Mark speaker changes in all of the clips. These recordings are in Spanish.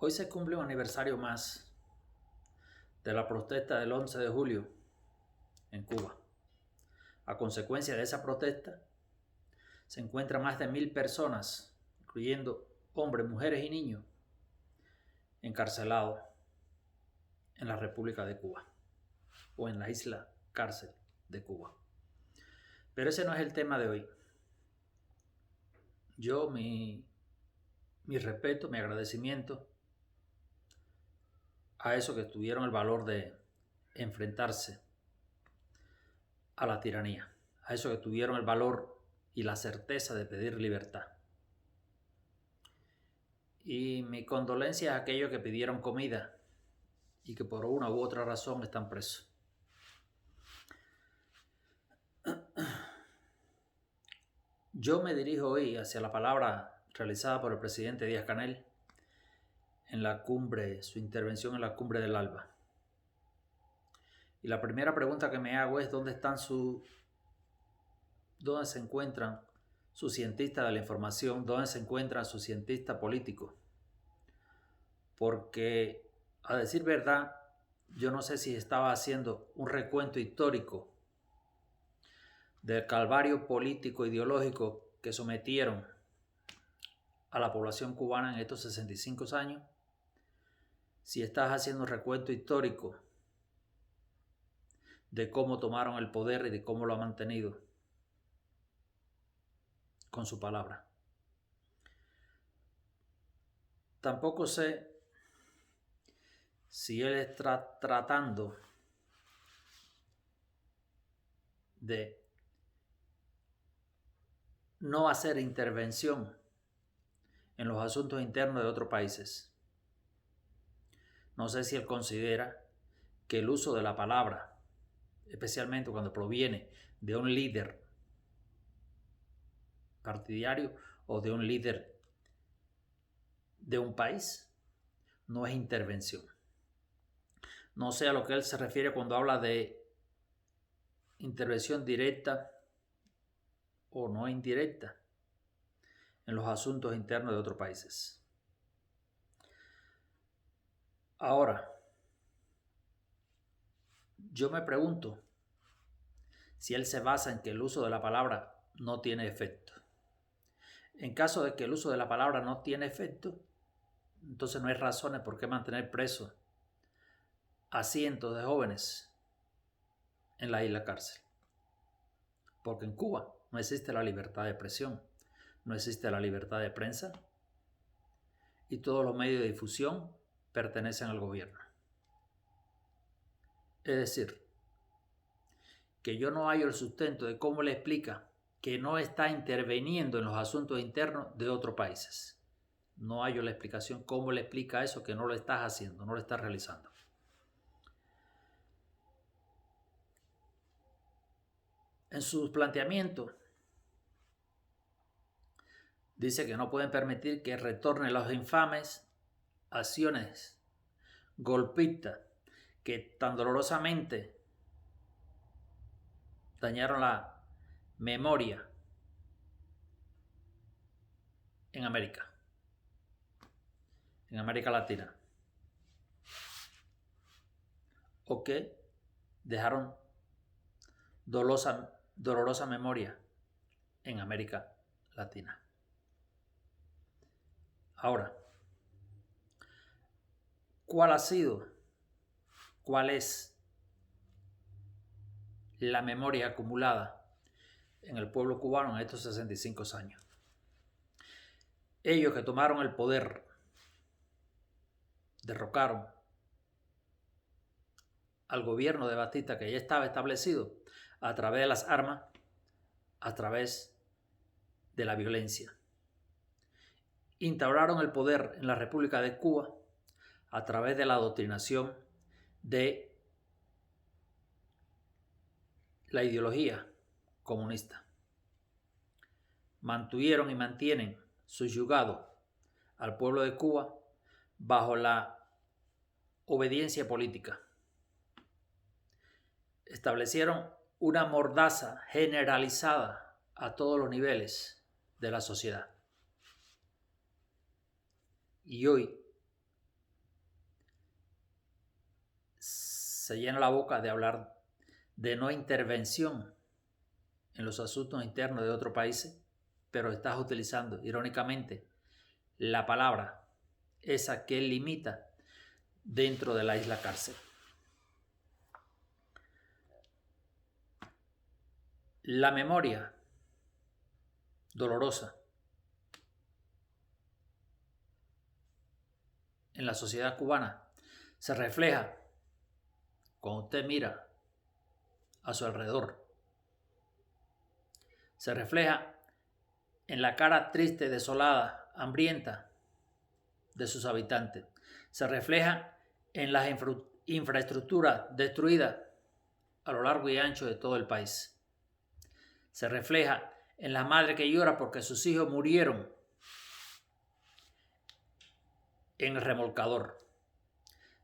Speaker 1: Hoy se cumple un aniversario más de la protesta del 11 de julio en Cuba. A consecuencia de esa protesta, se encuentran más de 1000 personas, incluyendo hombres, mujeres y niños, encarcelados en la República de Cuba o en la isla cárcel de Cuba. Pero ese no es el tema de hoy. Yo, mi respeto, mi agradecimiento a esos que tuvieron el valor de enfrentarse a la tiranía, a esos que tuvieron el valor y la certeza de pedir libertad. Y mi condolencia a aquellos que pidieron comida y que por una u otra razón están presos. Yo me dirijo hoy hacia la palabra realizada por el presidente Díaz-Canel en la cumbre, su intervención en la cumbre del ALBA. Y la primera pregunta que me hago es ¿dónde se encuentran sus cientistas de la información? ¿Dónde se encuentran sus cientistas políticos? Porque, a decir verdad, yo no sé si estaba haciendo un recuento histórico del calvario político ideológico que sometieron a la población cubana en estos 65 años, si estás haciendo un recuento histórico de cómo tomaron el poder y de cómo lo han mantenido con su palabra. Tampoco sé si él está tratando de no hacer intervención en los asuntos internos de otros países. No sé si él considera que el uso de la palabra, especialmente cuando proviene de un líder partidario o de un líder de un país, no es intervención. No sé a lo que él se refiere cuando habla de intervención directa o no indirecta en los asuntos internos de otros países. Ahora, yo me pregunto si él se basa en que el uso de la palabra no tiene efecto. En caso de que el uso de la palabra no tiene efecto, entonces no hay razones por qué mantener presos a cientos de jóvenes en la isla cárcel. Porque en Cuba no existe la libertad de expresión, no existe la libertad de prensa y todos los medios de difusión pertenecen al gobierno. Es decir, que yo no hallo el sustento de cómo le explica que no está interviniendo en los asuntos internos de otros países. No hallo la explicación cómo le explica eso, que no lo estás haciendo, no lo estás realizando. En sus planteamientos dice que no pueden permitir que retornen las infames acciones golpistas que tan dolorosamente dañaron la memoria en América Latina, o que dejaron dolorosa memoria en América Latina. Ahora, ¿cuál es la memoria acumulada en el pueblo cubano en estos 65 años? Ellos que tomaron el poder, derrocaron al gobierno de Batista que ya estaba establecido a través de las armas, a través de la violencia. Instauraron el poder en la República de Cuba a través de la adoctrinación de la ideología comunista. Mantuvieron y mantienen subyugado al pueblo de Cuba bajo la obediencia política. Establecieron una mordaza generalizada a todos los niveles de la sociedad. Y hoy se llena la boca de hablar de no intervención en los asuntos internos de otros países, pero estás utilizando irónicamente la palabra esa que él limita dentro de la isla cárcel. La memoria dolorosa en la sociedad cubana se refleja cuando usted mira a su alrededor. Se refleja en la cara triste, desolada, hambrienta de sus habitantes. Se refleja en las infraestructuras destruidas a lo largo y ancho de todo el país. Se refleja en la madre que llora porque sus hijos murieron en el remolcador.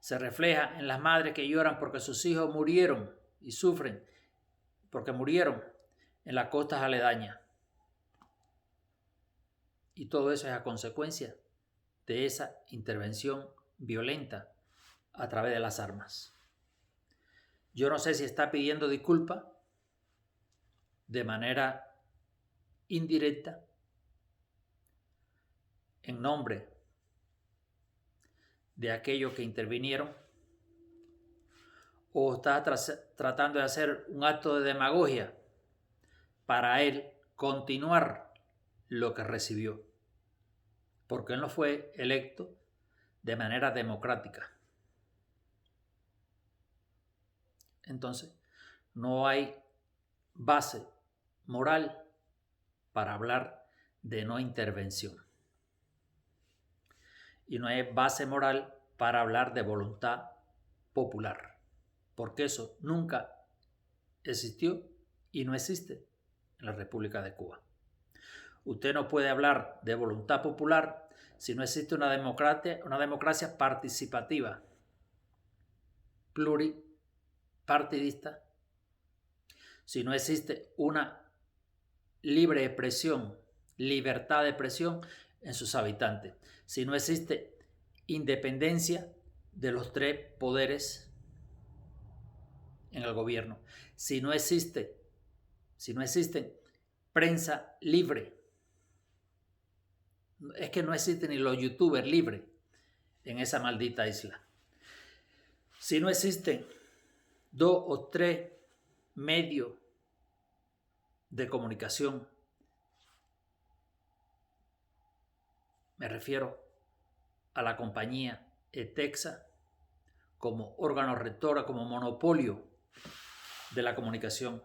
Speaker 1: Se refleja en las madres que lloran porque sus hijos murieron y sufren porque murieron en las costas aledañas. Y todo eso es a consecuencia de esa intervención violenta a través de las armas. Yo no sé si está pidiendo disculpas de manera indirecta en nombre de aquellos que intervinieron, o está tratando de hacer un acto de demagogia para él continuar lo que recibió, porque él no fue electo de manera democrática. Entonces, no hay base moral para hablar de no intervención. Y no hay base moral para hablar de voluntad popular, porque eso nunca existió y no existe en la República de Cuba. Usted no puede hablar de voluntad popular si no existe una democracia participativa, pluripartidista, si no existe una libre expresión, libertad de expresión en sus habitantes, si no existe independencia de los tres poderes en el gobierno, si no existe prensa libre, es que no existen ni los youtubers libres en esa maldita isla, si no existen 2 o 3 medios de comunicación, me refiero a la compañía ETEXA como órgano rector, como monopolio de la comunicación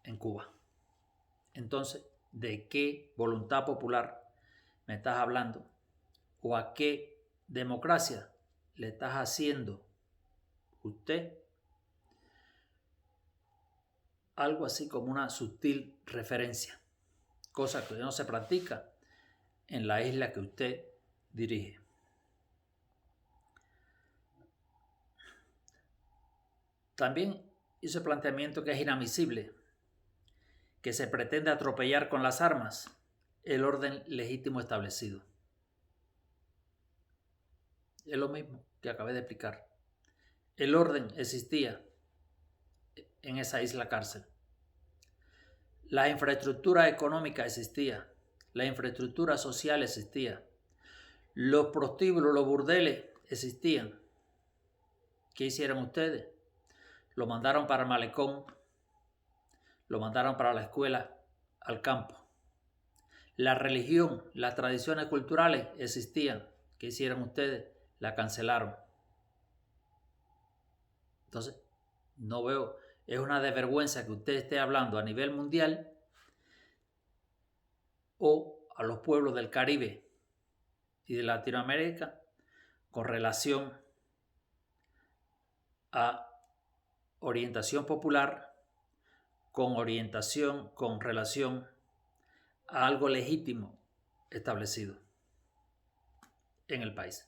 Speaker 1: en Cuba. Entonces, ¿de qué voluntad popular me estás hablando? ¿O a qué democracia le estás haciendo usted algo así como una sutil referencia? Cosa que no se practica en la isla que usted dirige. También hizo el planteamiento que es inadmisible que se pretende atropellar con las armas el orden legítimo establecido. Es lo mismo que acabé de explicar. El orden existía en esa isla cárcel. La infraestructura económica existía. La infraestructura social existía. Los prostíbulos, los burdeles existían. ¿Qué hicieron ustedes? Lo mandaron para el malecón, lo mandaron para la escuela, al campo. La religión, las tradiciones culturales existían. ¿Qué hicieron ustedes? La cancelaron. Entonces, no veo, es una desvergüenza que usted esté hablando a nivel mundial o a los pueblos del Caribe y de Latinoamérica con relación a orientación popular, con relación a algo legítimo establecido en el país.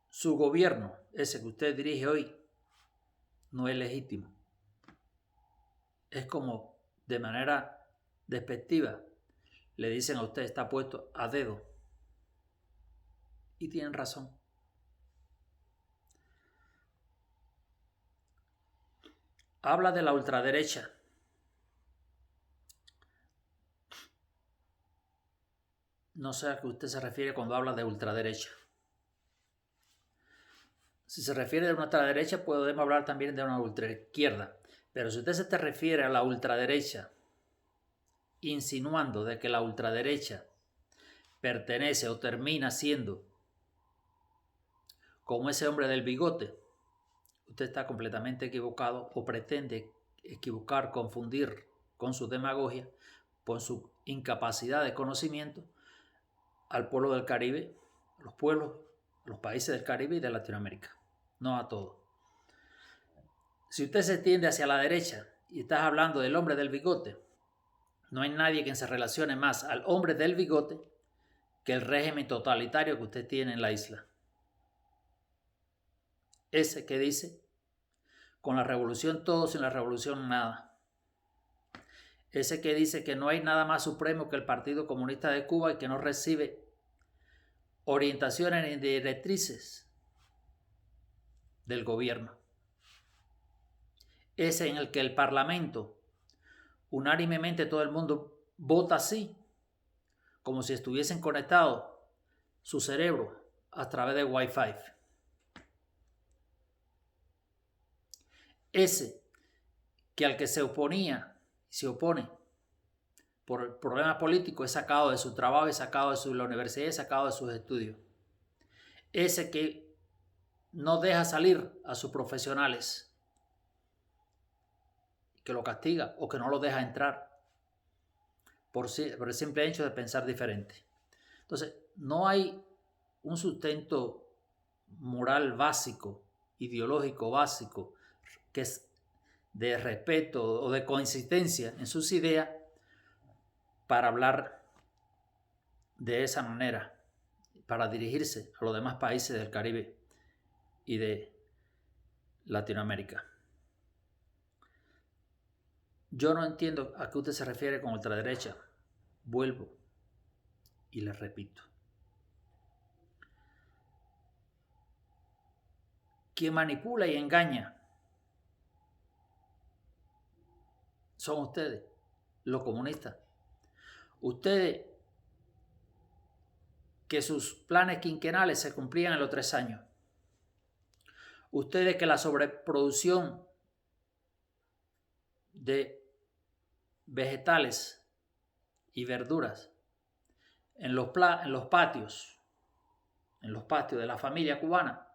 Speaker 1: Su gobierno, ese que usted dirige hoy, no es legítimo. Es como de manera despectiva le dicen a usted está puesto a dedo. Y tienen razón. Habla de la ultraderecha. No sé a qué usted se refiere cuando habla de ultraderecha. Si se refiere a una ultraderecha, podemos hablar también de una ultraizquierda. Pero si usted se te refiere a la ultraderecha, insinuando de que la ultraderecha pertenece o termina siendo como ese hombre del bigote, usted está completamente equivocado o pretende equivocar, confundir con su demagogia, por su incapacidad de conocimiento al pueblo del Caribe, los pueblos, los países del Caribe y de Latinoamérica, no a todos. Si usted se tiende hacia la derecha y estás hablando del hombre del bigote, no hay nadie que se relacione más al hombre del bigote que el régimen totalitario que usted tiene en la isla. Ese que dice, con la revolución todo, sin la revolución nada. Ese que dice que no hay nada más supremo que el Partido Comunista de Cuba y que no recibe orientaciones ni directrices del gobierno. Ese en el que el Parlamento, unánimemente todo el mundo vota así, como si estuviesen conectados su cerebro a través de Wi-Fi. Ese que al que se oponía y se opone por problemas políticos es sacado de su trabajo, es sacado de la universidad, es sacado de sus estudios. Ese que no deja salir a sus profesionales, que lo castiga o que no lo deja entrar por el simple hecho de pensar diferente. Entonces, no hay un sustento moral básico, ideológico básico, que es de respeto o de coincidencia en sus ideas para hablar de esa manera, para dirigirse a los demás países del Caribe y de Latinoamérica. Yo no entiendo a qué usted se refiere con ultraderecha. Vuelvo y le repito. Quien manipula y engaña son ustedes, los comunistas. Ustedes que sus planes quinquenales se cumplían en los 3 años. Ustedes que la sobreproducción de vegetales y verduras en los patios de la familia cubana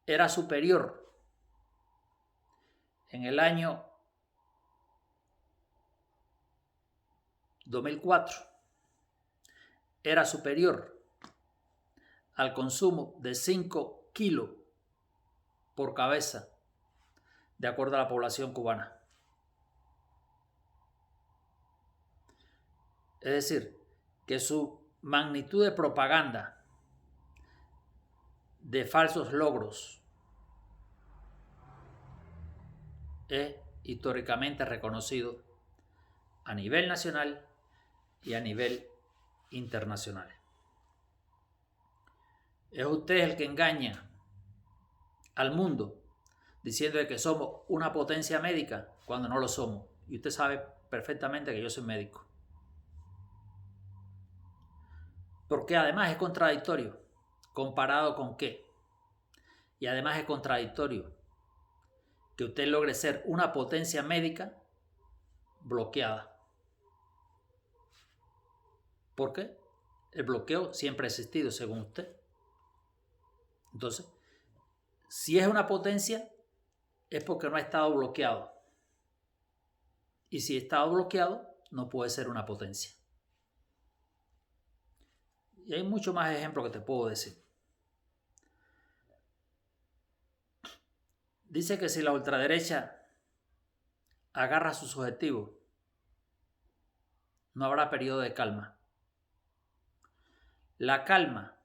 Speaker 1: era superior en el año 2004, era superior al consumo de 5 kilos por cabeza de acuerdo a la población cubana. Es decir, que su magnitud de propaganda de falsos logros es históricamente reconocido a nivel nacional y a nivel internacional. Es usted el que engaña al mundo diciendo que somos una potencia médica cuando no lo somos. Y usted sabe perfectamente que yo soy médico. Porque además es contradictorio. ¿Comparado con qué? Y además es contradictorio que usted logre ser una potencia médica bloqueada. ¿Por qué? El bloqueo siempre ha existido, según usted. Entonces, si es una potencia, es porque no ha estado bloqueado. Y si ha estado bloqueado, no puede ser una potencia. Y hay muchos más ejemplos que te puedo decir. Dice que si la ultraderecha agarra sus objetivos, no habrá periodo de calma. La calma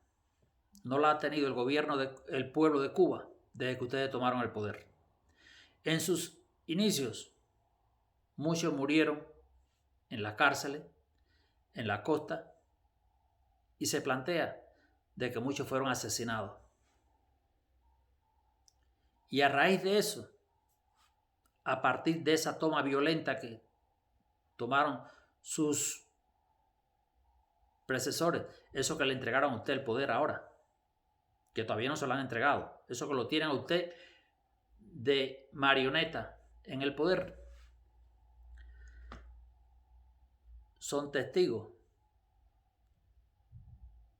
Speaker 1: no la ha tenido el gobierno del pueblo de Cuba desde que ustedes tomaron el poder. En sus inicios, muchos murieron en las cárceles, en la costa, y se plantea de que muchos fueron asesinados. Y a raíz de eso, a partir de esa toma violenta que tomaron sus predecesores, eso que le entregaron a usted el poder ahora, que todavía no se lo han entregado, eso que lo tienen a usted de marioneta en el poder, son testigos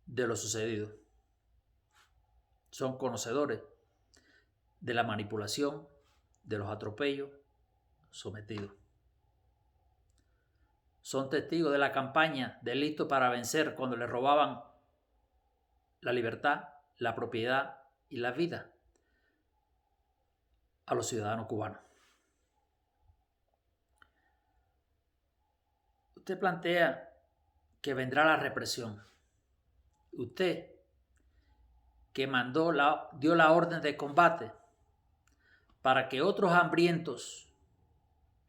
Speaker 1: de lo sucedido. Son conocedores de la manipulación, de los atropellos sometidos. Son testigos de la campaña de Listo para Vencer cuando le robaban la libertad, la propiedad y la vida a los ciudadanos cubanos. Usted plantea que vendrá la represión. Usted que dio la orden de combate para que otros hambrientos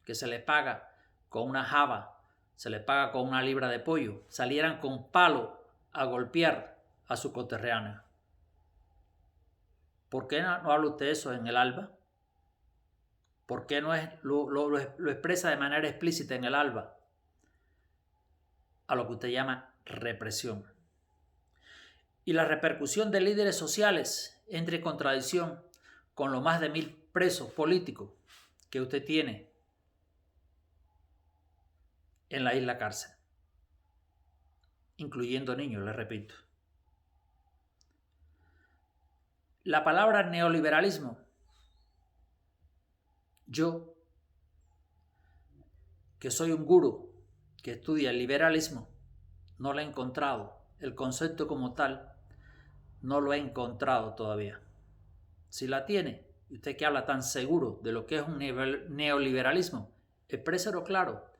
Speaker 1: que se les paga con una java, se les paga con una libra de pollo, salieran con palo a golpear a su conterráneo. ¿Por qué no habla usted eso en el ALBA? ¿Por qué no lo expresa de manera explícita en el ALBA? A lo que usted llama represión. Y la repercusión de líderes sociales entra en contradicción con los más de 1000 presos políticos que usted tiene en la isla cárcel, incluyendo niños, les repito. La palabra neoliberalismo, yo, que soy un gurú que estudia el liberalismo, no la he encontrado. El concepto como tal no lo he encontrado todavía. Si la tiene, usted que habla tan seguro de lo que es un neoliberalismo, expréselo claro.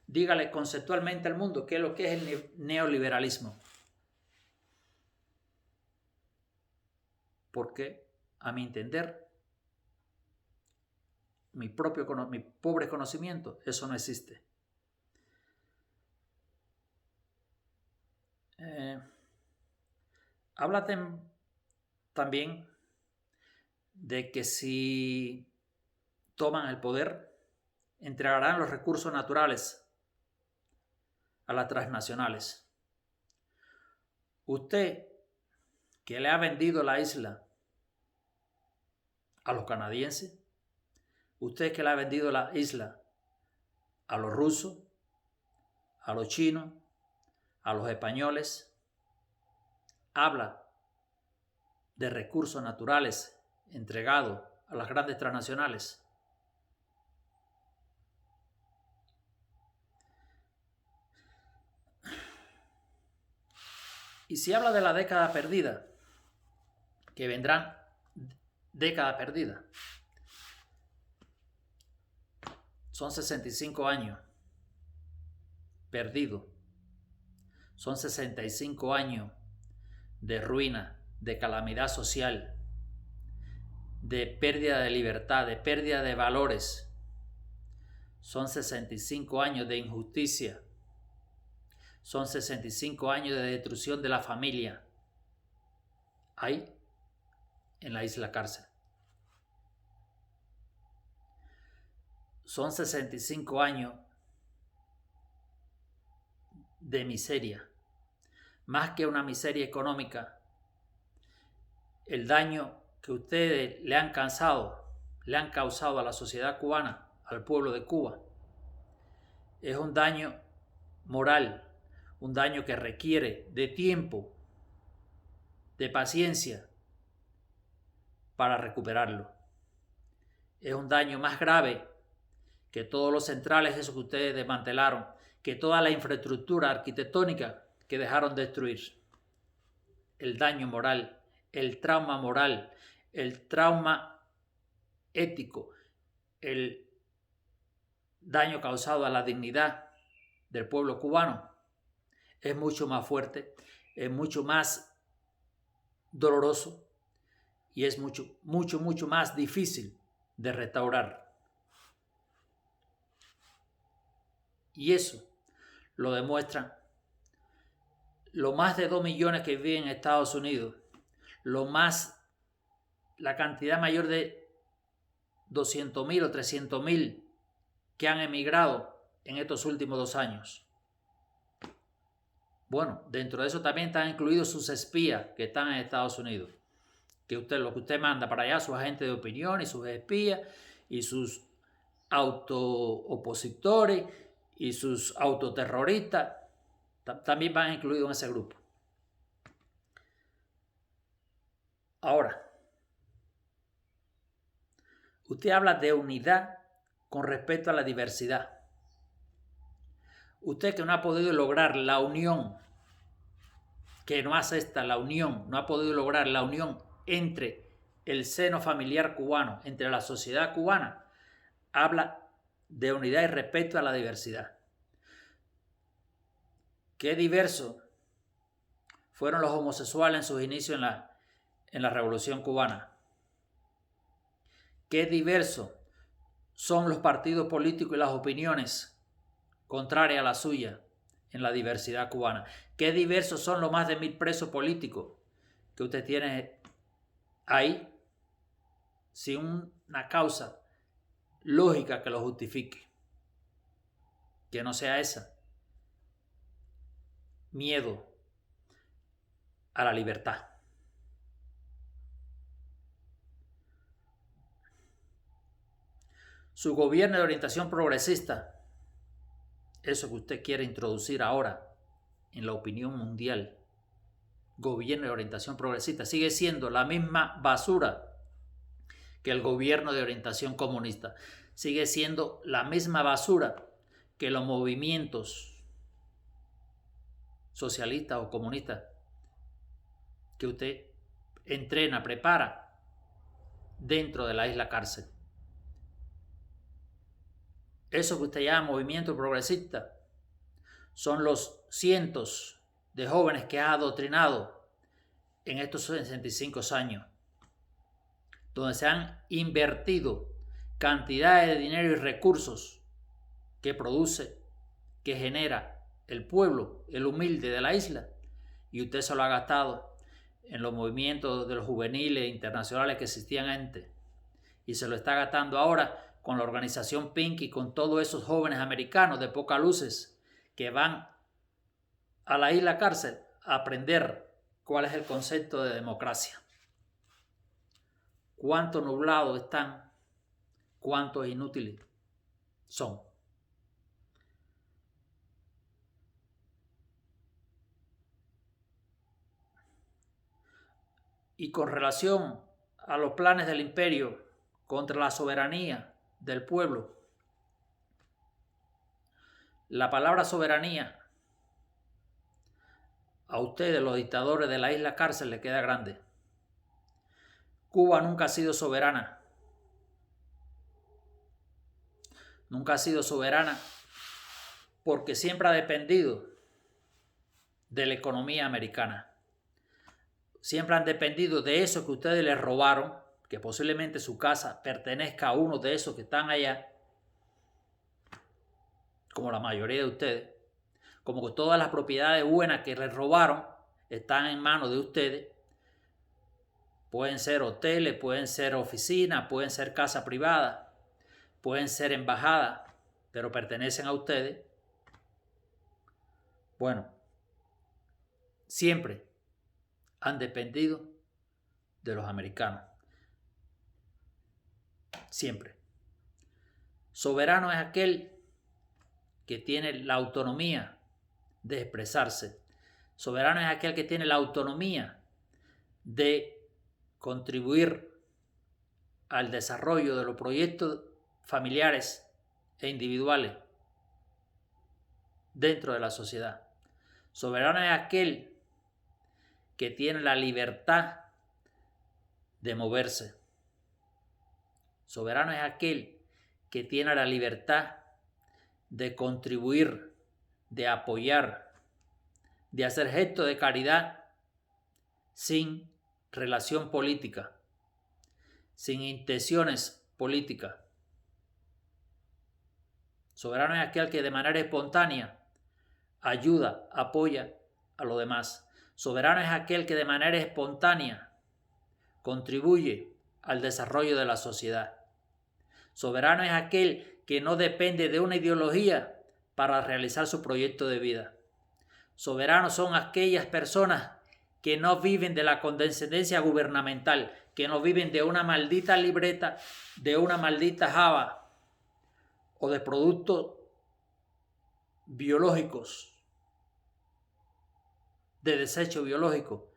Speaker 1: Dígale conceptualmente al mundo qué es lo que es el neoliberalismo. Porque, a mi entender, mi pobre conocimiento, eso no existe. Háblate también de que si toman el poder, entregarán los recursos naturales a las transnacionales. Usted, que le ha vendido la isla a los canadienses, usted que le ha vendido la isla a los rusos, a los chinos, a los españoles, habla de recursos naturales entregados a las grandes transnacionales. Y si habla de la década perdida, que vendrán década perdida, son 65 años perdidos, son 65 años de ruina, de calamidad social, de pérdida de libertad, de pérdida de valores. Son 65 años de injusticia. Son 65 años de destrucción de la familia. Ahí, en la isla cárcel. Son 65 años de miseria. Más que una miseria económica, el daño que ustedes le han causado a la sociedad cubana, al pueblo de Cuba, es un daño moral, un daño que requiere de tiempo, de paciencia para recuperarlo. Es un daño más grave que todos los centrales esos que ustedes desmantelaron, que toda la infraestructura arquitectónica que dejaron destruir. El daño moral, el trauma moral, el trauma ético, el daño causado a la dignidad del pueblo cubano es mucho más fuerte, es mucho más doloroso y es mucho más difícil de restaurar. Y eso lo demuestran los más de 2 millones que viven en Estados Unidos, la cantidad mayor de 200.000 o 300.000 que han emigrado en estos últimos 2 años. Bueno, dentro de eso también están incluidos sus espías que están en Estados Unidos. Lo que usted manda para allá, sus agentes de opinión y sus espías y sus autoopositores y sus autoterroristas, también van incluidos en ese grupo. Ahora, usted habla de unidad con respecto a la diversidad. Usted que no ha podido lograr la unión, que no acepta la unión, no ha podido lograr la unión entre el seno familiar cubano, entre la sociedad cubana, habla de unidad y respeto a la diversidad. Qué diversos fueron los homosexuales en sus inicios en la Revolución Cubana. Qué diversos son los partidos políticos y las opiniones contrarias a la suya en la diversidad cubana. Qué diversos son los más de 1.000 presos políticos que usted tiene ahí sin una causa lógica que lo justifique. Que no sea esa. Miedo a la libertad. Su gobierno de orientación progresista, eso que usted quiere introducir ahora en la opinión mundial, gobierno de orientación progresista, sigue siendo la misma basura que el gobierno de orientación comunista. Sigue siendo la misma basura que los movimientos socialistas o comunistas que usted entrena, prepara dentro de la isla cárcel. Eso que usted llama movimiento progresista son los cientos de jóvenes que ha adoctrinado en estos 65 años, donde se han invertido cantidades de dinero y recursos que produce, que genera el pueblo, el humilde de la isla, y usted se lo ha gastado en los movimientos de los juveniles internacionales que existían antes, y se lo está gastando ahora con la organización Pink y con todos esos jóvenes americanos de pocas luces que van a la isla cárcel a aprender cuál es el concepto de democracia. Cuánto nublados están, cuántos inútiles son. Y con relación a los planes del imperio contra la soberanía del pueblo, la palabra soberanía a ustedes, los dictadores de la isla cárcel, le queda grande. Cuba nunca ha sido soberana. Nunca ha sido soberana porque siempre ha dependido de la economía americana. Siempre han dependido de eso que ustedes les robaron, que posiblemente su casa pertenezca a uno de esos que están allá, como la mayoría de ustedes, como que todas las propiedades buenas que les robaron están en manos de ustedes. Pueden ser hoteles, pueden ser oficinas, pueden ser casas privadas, pueden ser embajadas, pero pertenecen a ustedes. Bueno, siempre han dependido de los americanos. Siempre. Soberano es aquel que tiene la autonomía de expresarse. Soberano es aquel que tiene la autonomía de contribuir al desarrollo de los proyectos familiares e individuales dentro de la sociedad. Soberano es aquel que tiene la libertad de moverse. Soberano es aquel que tiene la libertad de contribuir, de apoyar, de hacer gestos de caridad sin relación política, sin intenciones políticas. Soberano es aquel que de manera espontánea ayuda, apoya a los demás. Soberano es aquel que de manera espontánea contribuye al desarrollo de la sociedad. Soberano es aquel que no depende de una ideología para realizar su proyecto de vida. Soberanos son aquellas personas que no viven de la condescendencia gubernamental, que no viven de una maldita libreta, de una maldita java o de productos biológicos, de desecho biológico,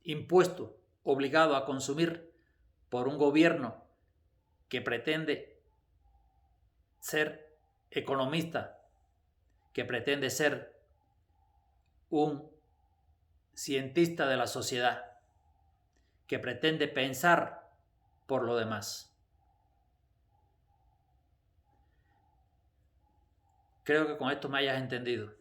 Speaker 1: impuesto, obligado a consumir por un gobierno que pretende ser economista, que pretende ser un cientista de la sociedad, que pretende pensar por lo demás. Creo que con esto me hayas entendido.